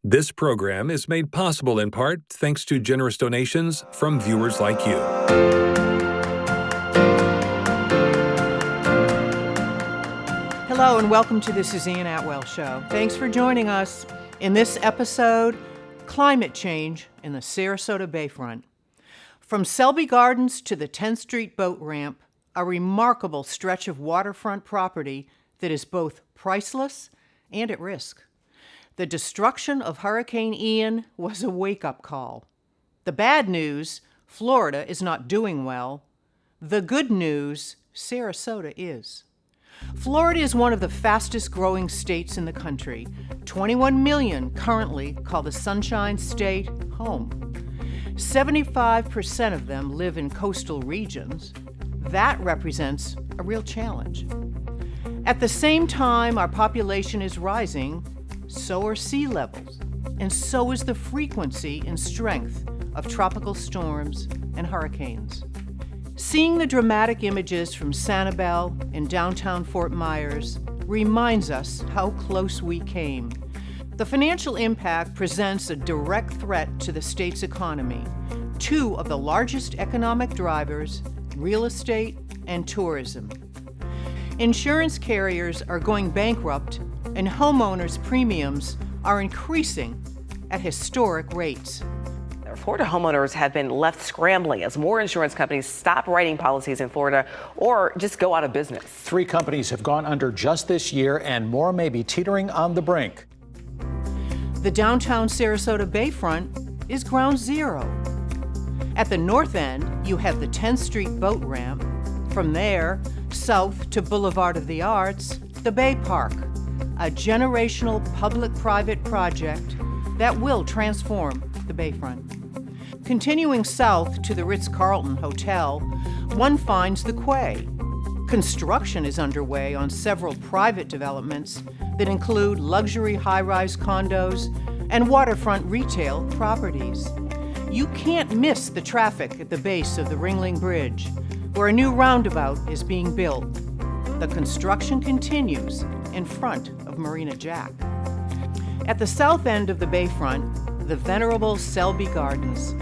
This program is made possible in part thanks to generous donations from viewers like you. Hello and welcome to the Suzanne Atwell Show. Thanks for joining us. In this episode, climate change in the Sarasota Bayfront. From Selby Gardens to the 10th Street boat ramp, a remarkable stretch of waterfront property that is both priceless and at risk. The destruction of Hurricane Ian was a wake-up call. The bad news, Florida is not doing well. The good news, Sarasota is. Florida is one of the fastest growing states in the country. 21 million currently call the Sunshine State home. 75% of them live in coastal regions. That represents a real challenge. At the same time, our population is rising, so are sea levels, and so is the frequency and strength of tropical storms and hurricanes. Seeing the dramatic images from Sanibel in downtown Fort Myers reminds us how close we came. The financial impact presents a direct threat to the state's economy. Two of the largest economic drivers, real estate and tourism. Insurance carriers are going bankrupt and homeowners' premiums are increasing at historic rates. Florida homeowners have been left scrambling as more insurance companies stop writing policies in Florida or just go out of business. 3 companies have gone under just this year, and more may be teetering on the brink. The downtown Sarasota Bayfront is ground zero. At the north end, you have the 10th Street boat ramp. From there, south to Boulevard of the Arts, the Bay Park, a generational public-private project that will transform the Bayfront. Continuing south to the Ritz-Carlton Hotel, one finds the Quay. Construction is underway on several private developments that include luxury high-rise condos and waterfront retail properties. You can't miss the traffic at the base of the Ringling Bridge, where a new roundabout is being built. The construction continues in front of Marina Jack. At the south end of the Bayfront, the venerable Selby Gardens,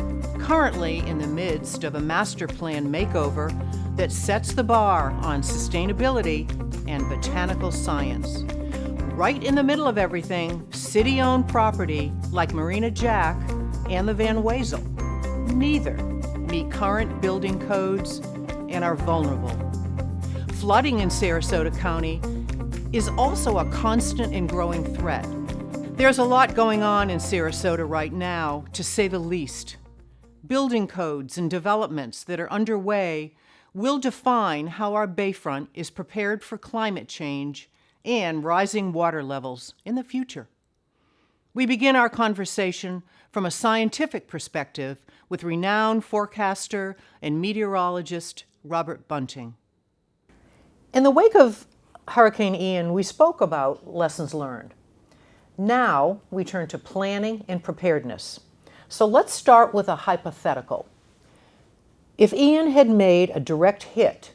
currently in the midst of a master plan makeover that sets the bar on sustainability and botanical science. Right in the middle of everything, city-owned property like Marina Jack and the Van Wezel. Neither meet current building codes and are vulnerable. Flooding in Sarasota County is also a constant and growing threat. There's a lot going on in Sarasota right now, to say the least. Building codes and developments that are underway will define how our bayfront is prepared for climate change and rising water levels in the future. We begin our conversation from a scientific perspective with renowned forecaster and meteorologist Robert Bunting. In the wake of Hurricane Ian, we spoke about lessons learned. Now we turn to planning and preparedness. So let's start with a hypothetical. If Ian had made a direct hit,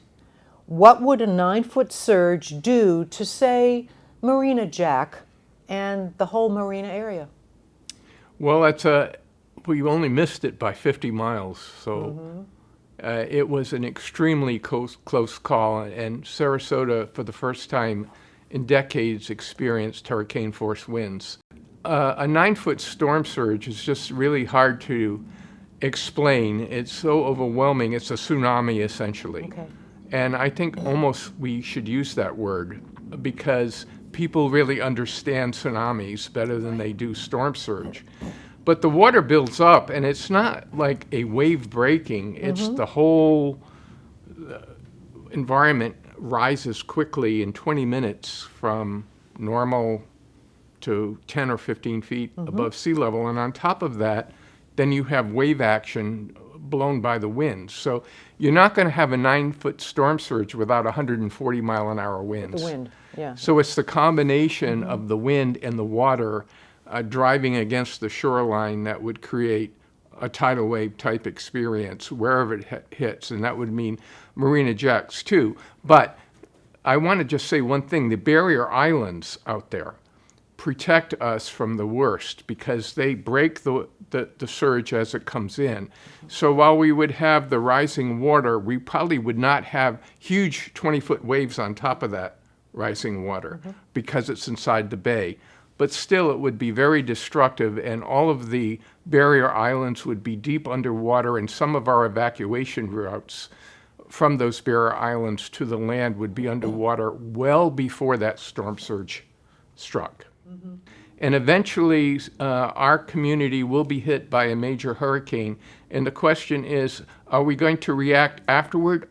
what would a 9-foot surge do to, say, Marina Jack and the whole marina area? Well, we only missed it by 50 miles, so it was an extremely close call, and Sarasota, for the first time in decades, experienced hurricane-force winds. A 9-foot storm surge is just really hard to explain. It's so overwhelming. It's a tsunami, essentially. Okay. And I think almost we should use that word because people really understand tsunamis better than they do storm surge. But the water builds up, and it's not like a wave breaking. It's the whole environment rises quickly in 20 minutes from normal to 10 or 15 feet above sea level. And on top of that, then you have wave action blown by the wind. So you're not going to have a 9-foot storm surge without 140 mile an hour winds. The wind, yeah. So it's the combination of the wind and the water driving against the shoreline that would create a tidal wave type experience wherever it hits. And that would mean Marina Jacks too. But I want to just say one thing. The barrier islands out there protect us from the worst because they break the surge as it comes in. So while we would have the rising water, we probably would not have huge 20-foot waves on top of that rising water because it's inside the bay. But still, it would be very destructive, and all of the barrier islands would be deep underwater, and some of our evacuation routes from those barrier islands to the land would be underwater well before that storm surge struck. And eventually, our community will be hit by a major hurricane, and the question is, are we going to react afterward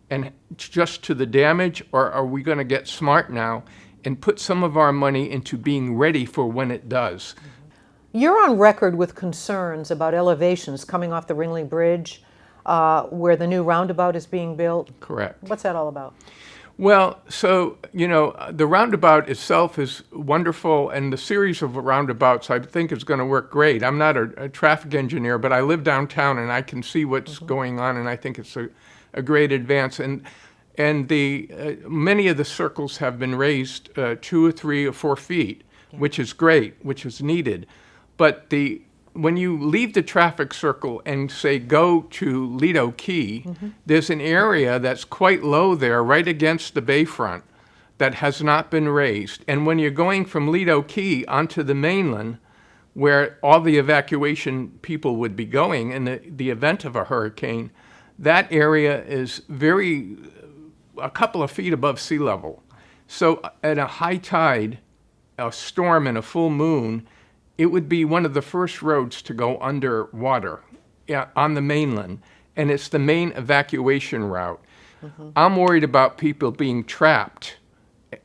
and just to the damage, or are we going to get smart now and put some of our money into being ready for when it does? You're on record with concerns about elevations coming off the Ringling Bridge, where the new roundabout is being built. Correct. What's that all about? Well, so, the roundabout itself is wonderful, and the series of roundabouts I think is going to work great. I'm not a traffic engineer, but I live downtown and I can see what's going on, and I think it's a great advance. And the many of the circles have been raised 2 or 3 or 4 feet, which is great, which is needed. But when you leave the traffic circle and say go to Lido Key, there's an area that's quite low there, right against the bayfront, that has not been raised. And when you're going from Lido Key onto the mainland, where all the evacuation people would be going in the event of a hurricane, that area is a couple of feet above sea level. So at a high tide, a storm and a full moon, it would be one of the first roads to go underwater on the mainland, and it's the main evacuation route. I'm worried about people being trapped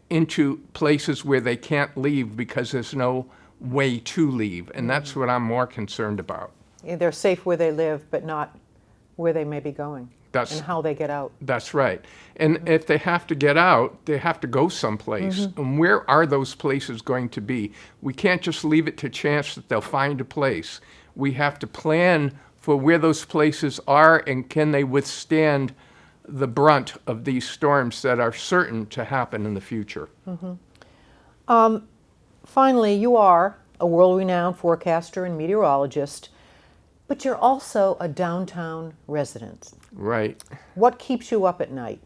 into places where they can't leave because there's no way to leave, and that's what I'm more concerned about. They're safe where they live, but not where they may be going. And how they get out. That's right. And if they have to get out, they have to go someplace. And where are those places going to be? We can't just leave it to chance that they'll find a place. We have to plan for where those places are, and can they withstand the brunt of these storms that are certain to happen in the future. Finally, you are a world-renowned forecaster and meteorologist, but you're also a downtown resident. Right. What keeps you up at night?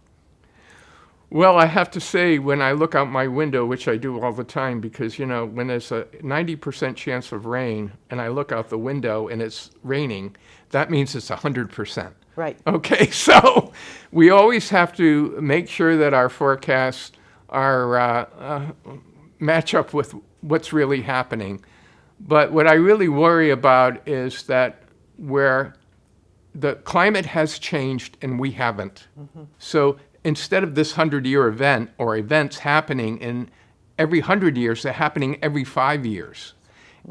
Well, I have to say, when I look out my window, which I do all the time, because, when there's a 90% chance of rain and I look out the window and it's raining, that means it's 100%. Right. Okay, so we always have to make sure that our forecasts are match up with what's really happening. But what I really worry about is that where the climate has changed and we haven't. So instead of this 100-year event or events happening in every 100 years, they're happening every 5 years.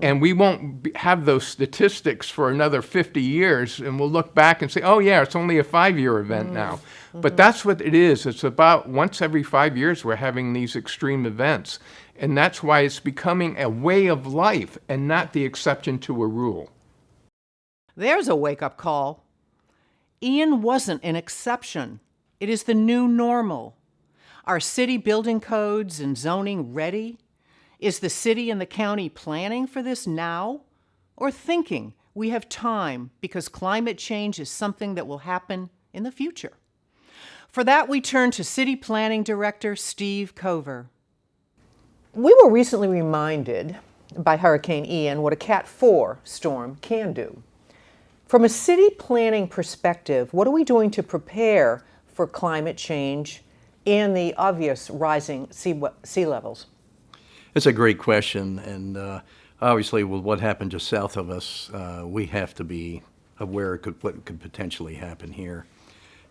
And we won't have those statistics for another 50 years, and we'll look back and say, oh yeah, it's only a 5-year event now. But that's what it is. It's about once every 5 years we're having these extreme events. And that's why it's becoming a way of life and not the exception to a rule. There's a wake-up call. Ian wasn't an exception. It is the new normal. Are city building codes and zoning ready? Is the city and the county planning for this now? Or thinking we have time because climate change is something that will happen in the future? For that, we turn to City Planning Director Steve Cover. We were recently reminded by Hurricane Ian what a Cat 4 storm can do. From a city planning perspective, what are we doing to prepare for climate change and the obvious rising sea levels? It's a great question, and obviously with what happened just south of us, we have to be aware of what could potentially happen here.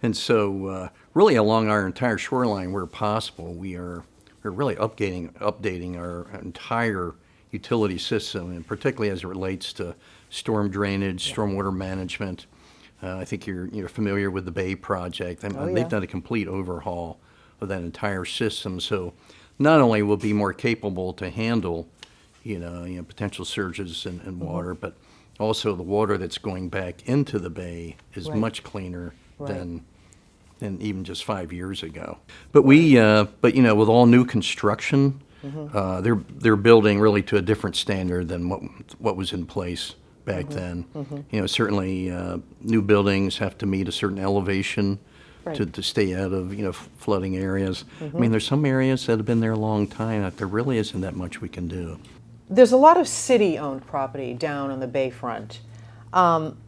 And so really along our entire shoreline where possible, we're really updating our entire utility system, and particularly as it relates to storm drainage, stormwater management. I think you're familiar with the Bay project. They've done a complete overhaul of that entire system. So not only will be more capable to handle, potential surges in water, but also the water that's going back into the bay is much cleaner than even just 5 years ago. But with all new construction, They're building really to a different standard than what was in place back then. You know, certainly new buildings have to meet a certain elevation to stay out of, you know, flooding areas. I mean, there's some areas that have been there a long time that there really isn't that much we can do. There's a lot of city-owned property down on the Bayfront.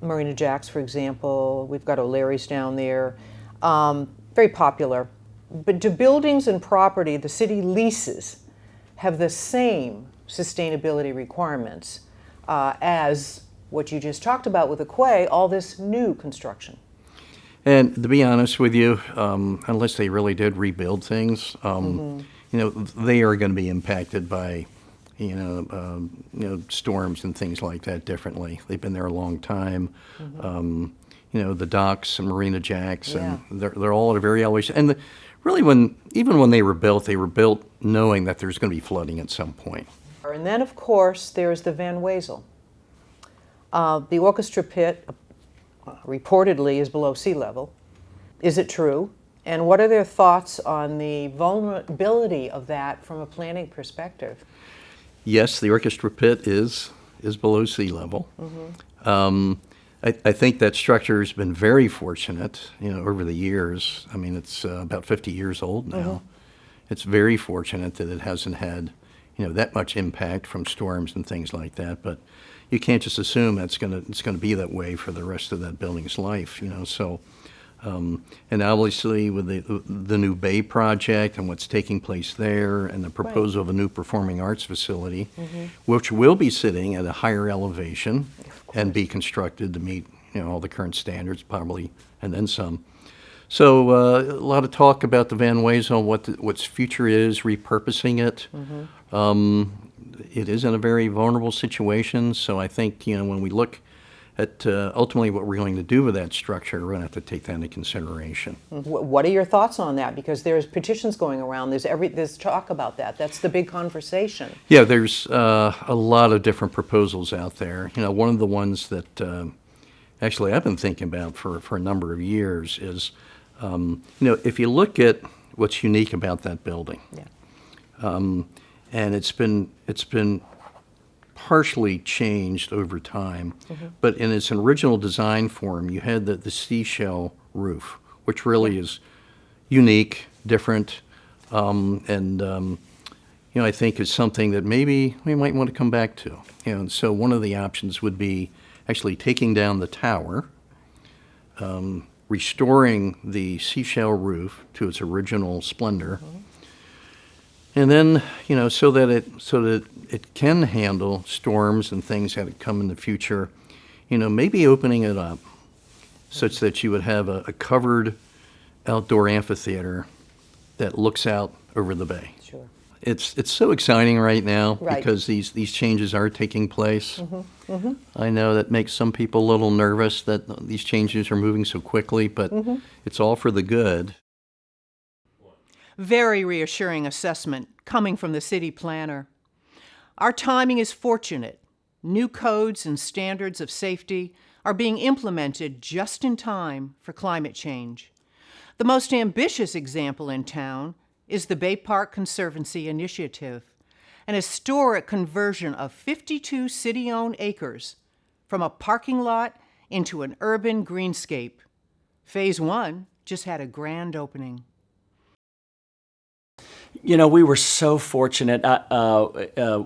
Marina Jacks, for example, we've got O'Leary's down there, very popular. But do buildings and property the city leases have the same sustainability requirements as what you just talked about with the quay, all this new construction? And to be honest with you, unless they really did rebuild things, you know, they are going to be impacted by, you know, storms and things like that differently. They've been there a long time. You know, the docks and Marina Jacks, and they're all at a very elevation. And really, even when they were built knowing that there's going to be flooding at some point. And then, of course, there's the Van Wezel. The orchestra pit reportedly is below sea level. Is it true? And what are their thoughts on the vulnerability of that from a planning perspective? Yes, the orchestra pit is below sea level. I think that structure has been very fortunate, you know, over the years. I mean, it's about 50 years old now. It's very fortunate that it hasn't had, you know, that much impact from storms and things like that. But you can't just assume it's gonna be that way for the rest of that building's life, you know. So, and obviously with the new Bay project and what's taking place there, and the proposal of a new performing arts facility, which will be sitting at a higher elevation and be constructed to meet, you know, all the current standards, probably, and then some. So a lot of talk about the Van Wezel, what its future is, repurposing it. It is in a very vulnerable situation, so I think, you know, when we look at ultimately what we're going to do with that structure, we're going to have to take that into consideration. What are your thoughts on that? Because there's petitions going around. There's talk about that. That's the big conversation. Yeah, there's a lot of different proposals out there. You know, one of the ones that actually I've been thinking about for a number of years is, you know, if you look at what's unique about that building, and it's been partially changed over time, but in its original design form, you had the seashell roof, which really is unique, different, and you know, I think is something that maybe we might want to come back to. You know, and so one of the options would be actually taking down the tower, restoring the seashell roof to its original splendor. And then, you know, so that it can handle storms and things that come in the future, you know, maybe opening it up such that you would have a covered outdoor amphitheater that looks out over the bay. Sure. It's so exciting right now because these changes are taking place. I know that makes some people a little nervous that these changes are moving so quickly, but it's all for the good. Very reassuring assessment coming from the city planner. Our timing is fortunate. New codes and standards of safety are being implemented just in time for climate change. The most ambitious example in town is the Bay Park Conservancy Initiative, an historic conversion of 52 city-owned acres from a parking lot into an urban greenscape. Phase 1 just had a grand opening. You know, we were so fortunate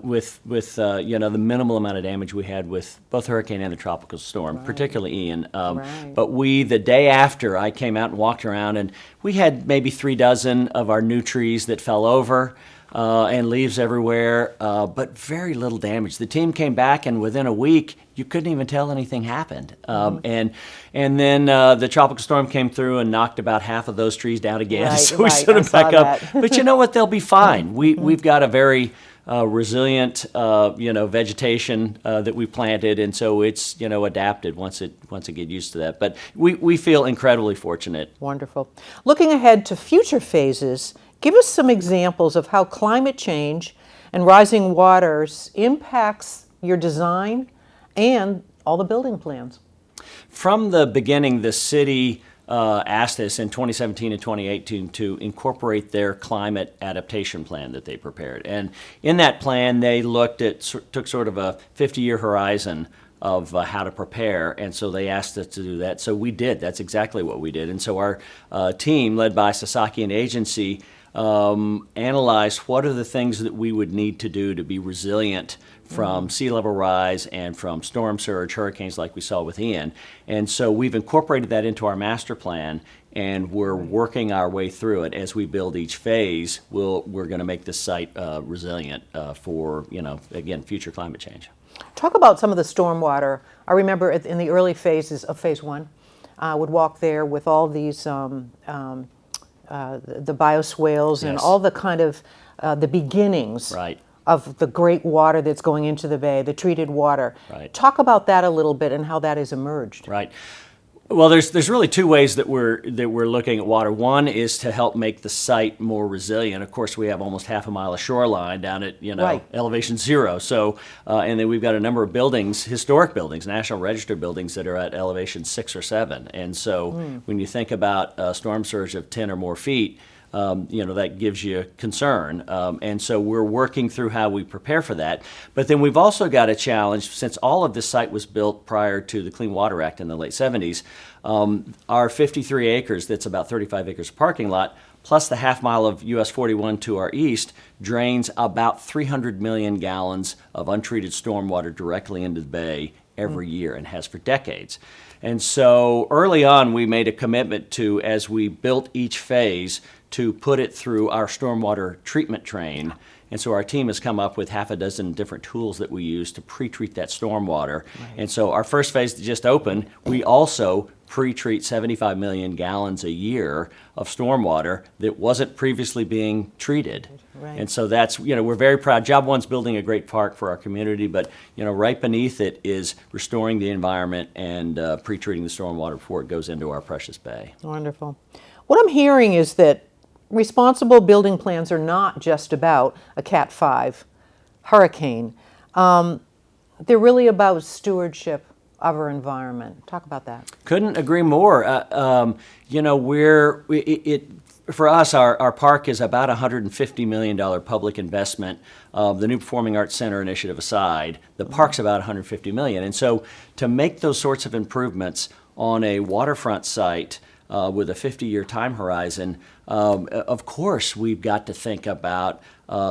with you know, the minimal amount of damage we had with both hurricane and the tropical storm, particularly Ian. But the day after, I came out and walked around, and we had maybe 36 of our new trees that fell over and leaves everywhere, but very little damage. The team came back, and within a week, you couldn't even tell anything happened. And then the tropical storm came through and knocked about half of those trees down again. So we set them back up. But you know what? They'll be fine. We've got a very resilient, you know, vegetation that we planted, and so it's, you know, adapted once it get used to that. But we feel incredibly fortunate. Wonderful. Looking ahead to future phases, give us some examples of how climate change and rising waters impacts your design and all the building plans. From the beginning, the city asked us in 2017 and 2018 to incorporate their climate adaptation plan that they prepared. And in that plan, they took sort of a 50-year horizon of how to prepare, and so they asked us to do that. So we did. That's exactly what we did. And so our team, led by Sasaki and agency, analyzed what are the things that we would need to do to be resilient from sea level rise and from storm surge, hurricanes like we saw with Ian. And so we've incorporated that into our master plan, and we're working our way through it. As we build each phase, we're going to make this site resilient for, again, future climate change. Talk about some of the stormwater. I remember in the early phases of Phase 1, I would walk there with all these, the bioswales and Yes. all the kind of, the beginnings Right. of the great water that's going into the bay, the treated water. Right. Talk about that a little bit and how that has emerged. Right. Well, there's really two ways that we're looking at water. One is to help make the site more resilient. Of course, we have almost half a mile of shoreline down at Right. elevation 0. So, and then we've got a number of buildings, historic buildings, National Register buildings that are at elevation 6 or 7. And so, when you think about a storm surge of 10 or more feet, that gives you concern. And so we're working through how we prepare for that. But then we've also got a challenge, since all of this site was built prior to the Clean Water Act in the late 70s, our 53 acres, that's about 35 acres of parking lot, plus the half mile of US 41 to our east, drains about 300 million gallons of untreated stormwater directly into the bay every year, and has for decades. And so early on, we made a commitment to, as we built each phase, to put it through our stormwater treatment train. And so our team has come up with half a dozen different tools that we use to pre-treat that stormwater. Right. And so our first phase that just opened, we also pre-treat 75 million gallons a year of stormwater that wasn't previously being treated. Right. And so that's, we're very proud. Job one's building a great park for our community, but, right beneath it is restoring the environment and pre-treating the stormwater before it goes into our precious bay. Wonderful. What I'm hearing is that responsible building plans are not just about a Cat 5 hurricane. They're really about stewardship of our environment. Talk about that. Couldn't agree more. For us, our park is about $150 million public investment. The new Performing Arts Center initiative aside, the park's about $150 million. And so to make those sorts of improvements on a waterfront site with a 50-year time horizon, of course, we've got to think about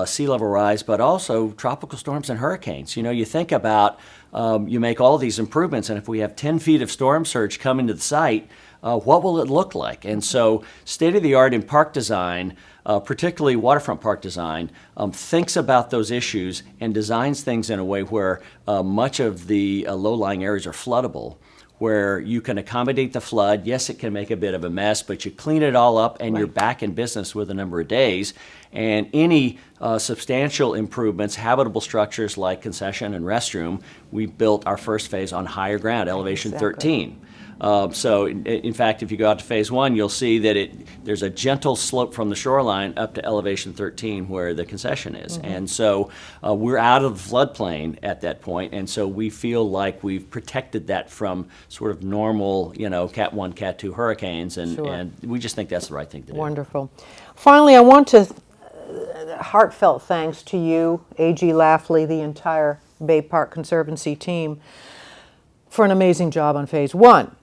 sea level rise, but also tropical storms and hurricanes. You think about, you make all these improvements, and if we have 10 feet of storm surge coming to the site, what will it look like? And so state-of-the-art in park design, particularly waterfront park design, thinks about those issues and designs things in a way where much of the low-lying areas are floodable, where you can accommodate the flood. Yes, it can make a bit of a mess, but you clean it all up and you're back in business with a number of days. And any substantial improvements, habitable structures like concession and restroom, we built our first phase on higher ground, elevation 13. So, in fact, if you go out to Phase 1, you'll see that there's a gentle slope from the shoreline up to elevation 13 where the concession is. And so we're out of the floodplain at that point, and so we feel like we've protected that from sort of normal, Cat 1, Cat 2 hurricanes, and we just think that's the right thing to do. Wonderful. Finally, I want to heartfelt thanks to you, A.G. Lafley, the entire Bay Park Conservancy team, for an amazing job on Phase 1.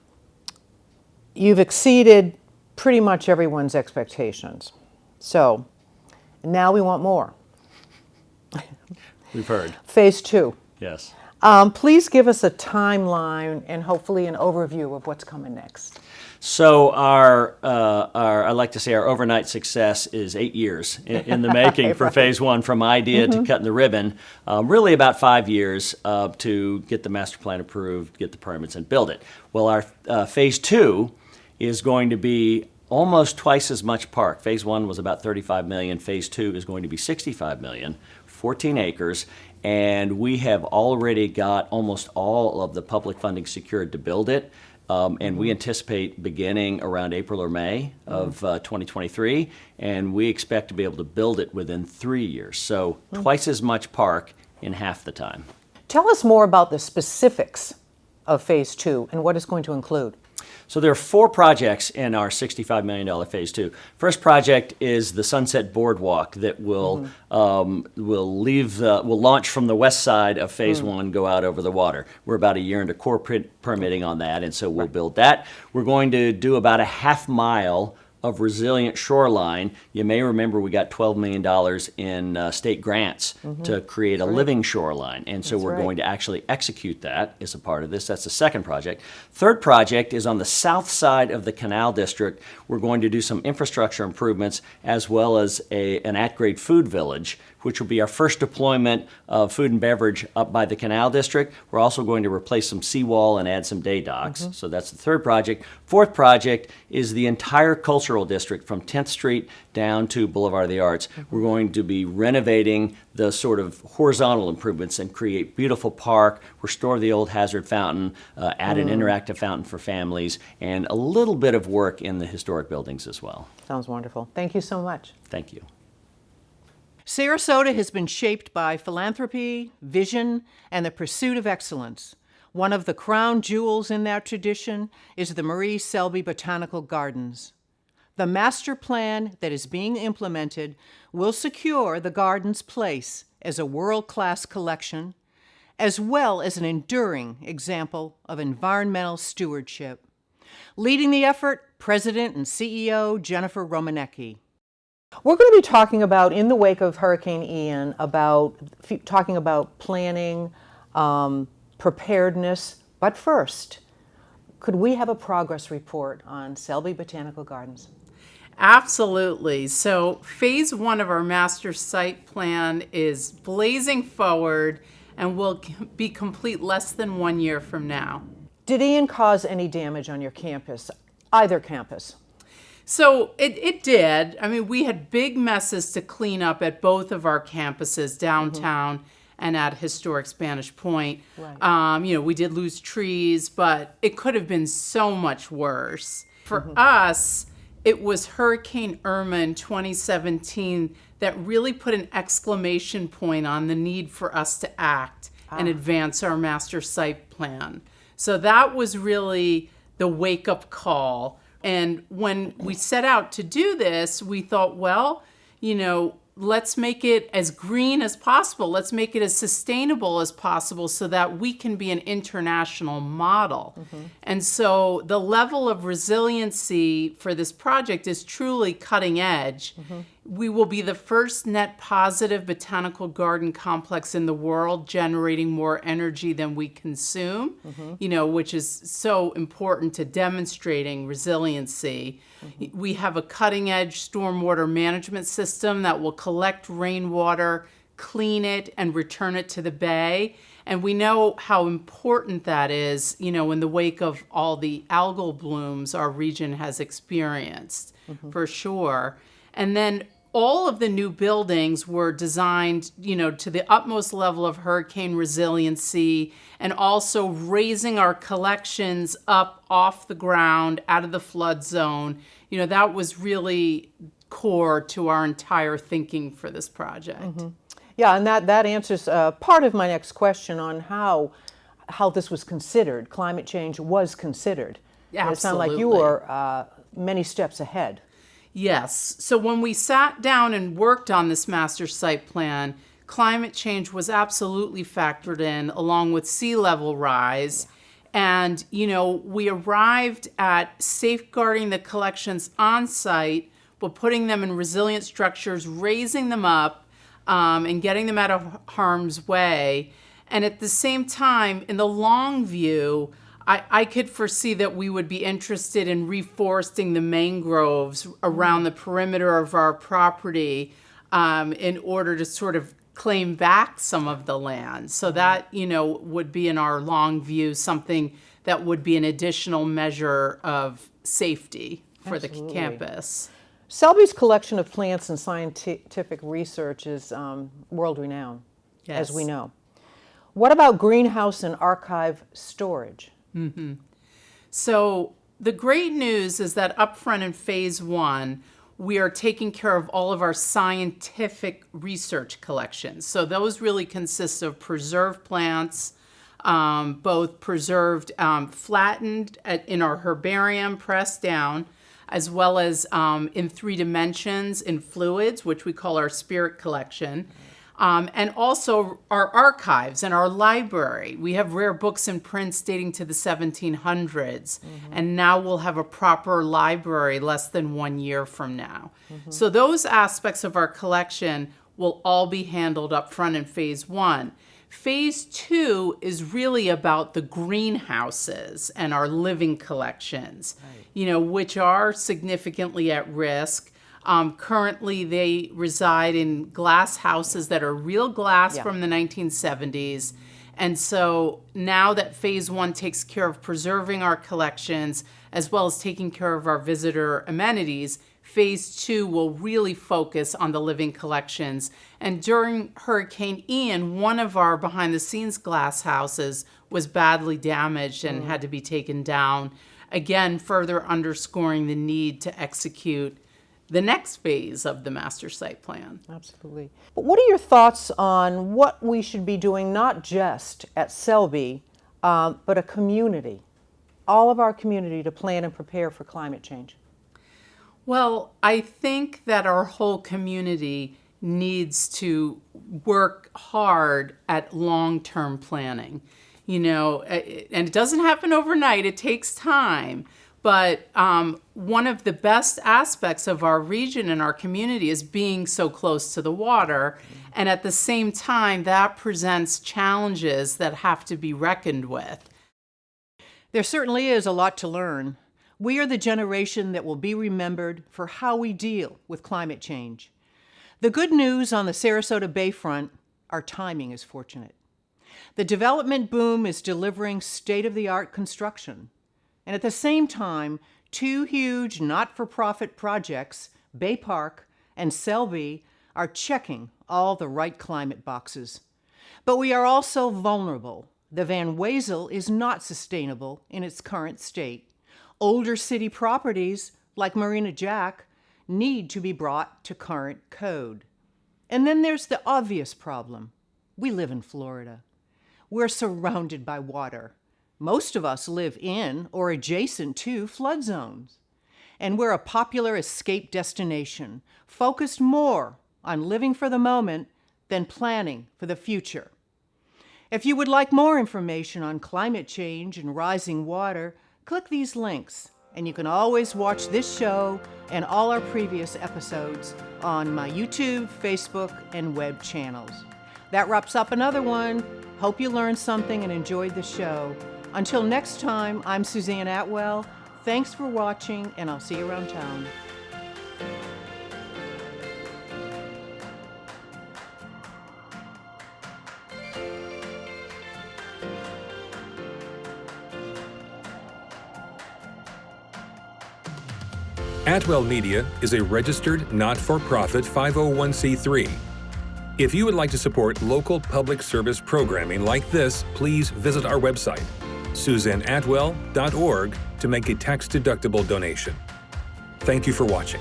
You've exceeded pretty much everyone's expectations. So now we want more. We've heard. Phase 2. Yes. Please give us a timeline and hopefully an overview of what's coming next. So I like to say our overnight success is 8 years in the making for Phase 1, from idea to cutting the ribbon. Really about 5 years to get the master plan approved, get the permits, and build it. Well, our Phase 2 is going to be almost twice as much park. Phase 1 was about 35 million. Phase 2 is going to be 65 million, 14 acres. And we have already got almost all of the public funding secured to build it. And we anticipate beginning around April or May of 2023. And we expect to be able to build it within 3 years. So twice as much park in half the time. Tell us more about the specifics of Phase 2 and what it's going to include. So there are 4 projects in our $65 million phase 2. First project is the Sunset Boardwalk that will launch from the west side of phase 1, go out over the water. We're about a year into core permitting on that, and so we'll build that. We're going to do about a half mile of resilient shoreline. You may remember we got $12 million in state grants to create a living shoreline. And so we're going to actually execute that as a part of this. That's the second project. Third project is on the south side of the Canal District. We're going to do some infrastructure improvements as well as an at-grade food village, which will be our first deployment of food and beverage up by the Canal District. We're also going to replace some seawall and add some day docks. So that's the third project. Fourth project is the entire cultural district from 10th Street down to Boulevard of the Arts. We're going to be renovating the sort of horizontal improvements and create beautiful park, restore the old hazard fountain, add an interactive fountain for families, and a little bit of work in the historic buildings as well. Sounds wonderful. Thank you so much. Thank you. Sarasota has been shaped by philanthropy, vision, and the pursuit of excellence. One of the crown jewels in that tradition is the Marie Selby Botanical Gardens. The master plan that is being implemented will secure the garden's place as a world-class collection, as well as an enduring example of environmental stewardship. Leading the effort, President and CEO Jennifer Romanecki. We're going to be talking about, in the wake of Hurricane Ian, talking about planning, preparedness. But first, could we have a progress report on Selby Botanical Gardens? Absolutely. So phase 1 of our master site plan is blazing forward and will be complete less than 1 year from now. Did Ian cause any damage on your campus, either campus? So it did. I mean, we had big messes to clean up at both of our campuses, downtown and at historic Spanish Point. Right. We did lose trees, but it could have been so much worse. For us, it was Hurricane Irma in 2017 that really put an exclamation point on the need for us to act and advance our master site plan. So that was really the wake-up call. And when we set out to do this, we thought, well, let's make it as green as possible. Let's make it as sustainable as possible so that we can be an international model. And so the level of resiliency for this project is truly cutting edge. We will be the first net positive botanical garden complex in the world, generating more energy than we consume, which is so important to demonstrating resiliency. We have a cutting edge stormwater management system that will collect rainwater, clean it, and return it to the bay. And we know how important that is, in the wake of all the algal blooms our region has experienced, for sure. And then all of the new buildings were designed, to the utmost level of hurricane resiliency, and also raising our collections up off the ground, out of the flood zone. That was really core to our entire thinking for this project. Yeah, and that answers part of my next question on how this was considered. Climate change was considered. Absolutely. It sounded like you were many steps ahead. Yes. So when we sat down and worked on this master site plan, climate change was absolutely factored in, along with sea level rise. And, we arrived at safeguarding the collections on site, but putting them in resilient structures, raising them up, and getting them out of harm's way. And at the same time, in the long view, I could foresee that we would be interested in reforesting the mangroves around the perimeter of our property in order to sort of claim back some of the land. So that, would be in our long view something that would be an additional measure of safety for the campus. Selby's collection of plants and scientific research is world-renowned, as we know. What about greenhouse and archive storage? So the great news is that upfront in phase 1, we are taking care of all of our scientific research collections. So those really consist of preserved plants, both preserved, flattened in our herbarium, pressed down, as well as in 3 dimensions in fluids, which we call our spirit collection. And also our archives and our library. We have rare books and prints dating to the 1700s, and now we'll have a proper library less than 1 year from now. So those aspects of our collection will all be handled up front in phase 1. Phase 2 is really about the greenhouses and our living collections, which are significantly at risk. Currently, they reside in glass houses that are real glass from the 1970s. And so now that phase 1 takes care of preserving our collections as well as taking care of our visitor amenities, phase 2 will really focus on the living collections. And during Hurricane Ian, one of our behind-the-scenes glass houses was badly damaged and had to be taken down, again, further underscoring the need to execute the next phase of the master site plan. Absolutely. But what are your thoughts on what we should be doing, not just at Selby, but a community, all of our community, to plan and prepare for climate change? Well, I think that our whole community needs to work hard at long-term planning. And it doesn't happen overnight, it takes time. But one of the best aspects of our region and our community is being so close to the water. And at the same time, that presents challenges that have to be reckoned with. There certainly is a lot to learn. We are the generation that will be remembered for how we deal with climate change. The good news on the Sarasota Bayfront, our timing is fortunate. The development boom is delivering state-of-the-art construction. And at the same time, 2 huge not-for-profit projects, Bay Park and Selby, are checking all the right climate boxes. But we are also vulnerable. The Van Wezel is not sustainable in its current state. Older city properties, like Marina Jack, need to be brought to current code. And then there's the obvious problem. We live in Florida. We're surrounded by water. Most of us live in or adjacent to flood zones. And we're a popular escape destination, focused more on living for the moment than planning for the future. If you would like more information on climate change and rising water, click these links, and you can always watch this show and all our previous episodes on my YouTube, Facebook, and web channels. That wraps up another one. Hope you learned something and enjoyed the show. Until next time, I'm Suzanne Atwell. Thanks for watching, and I'll see you around town. Atwell Media is a registered, not-for-profit 501c3. If you would like to support local public service programming like this, please visit our website, SuzanneAtwell.org, to make a tax-deductible donation. Thank you for watching.